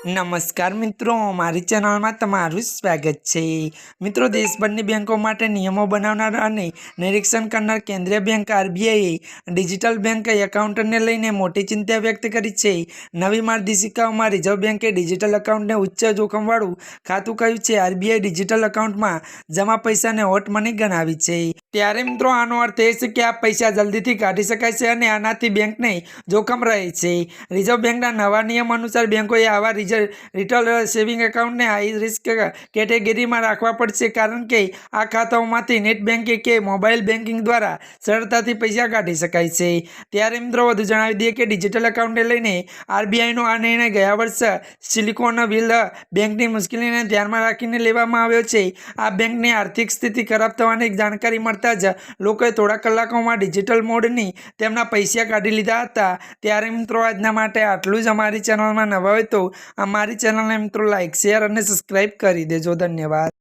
નમસ્કાર મિત્રો, મારી ચેનલમાં તમારું સ્વાગત છે। મિત્રો, દેશભરની બેંકો માટે નિયમો બનાવનાર અને નિરીક્ષણ કરનાર કેન્દ્રીય બેંક આરબીઆઈએ ડિજિટલ બેંક એકાઉન્ટને લઈને મોટી ચિંતા વ્યક્ત કરી છે। નવી માર્ગદર્શિકાઓમાં રિઝર્વ બેંકે ડિજિટલ એકાઉન્ટને ઉચ્ચ જોખમવાળું ખાતું કહ્યું છે। આરબીઆઈ ડિજિટલ એકાઉન્ટમાં જમા પૈસાને હોટ મની ગણાવી છે। ત્યારે મિત્રો, આનો અર્થ એ છે કે આ પૈસા જલ્દીથી કાઢી શકાય છે અને આનાથી બેંકને જોખમ રહે છે। રિઝર્વ બેંકના નવા નિયમ અનુસાર બેંકોએ આવા રિટેલ સેવિંગ એકાઉન્ટને હાઈ રિસ્ક કેટેગરીમાં રાખવા પડશે, કારણ કે આ ખાતાઓમાંથી નેટ બેન્કિંગ કે મોબાઈલ બેન્કિંગ દ્વારા સરળતાથી પૈસા કાઢી શકાય છે। ત્યારે મિત્રો, વધુ જણાવી દઈએ કે ડિજિટલ એકાઉન્ટને લઈને આરબીઆઈનો આ નિર્ણય ગયા વર્ષે સિલિકોન વેલી બેંકની મુશ્કેલીને ધ્યાનમાં રાખીને લેવામાં આવ્યો છે। આ બેંકની આર્થિક સ્થિતિ ખરાબ થવાની જાણકારી મળતા જ લોકોએ થોડા કલાકોમાં ડિજિટલ મોડની તેમના પૈસા કાઢી લીધા હતા। ત્યારે મિત્રો, આજના માટે આટલું જ। અમારી ચેનલમાં નવા હોય તો અમારી ચેનલને મિત્રો લાઇક, શેર અને સબસ્ક્રાઈબ કરી દેજો। ધન્યવાદ।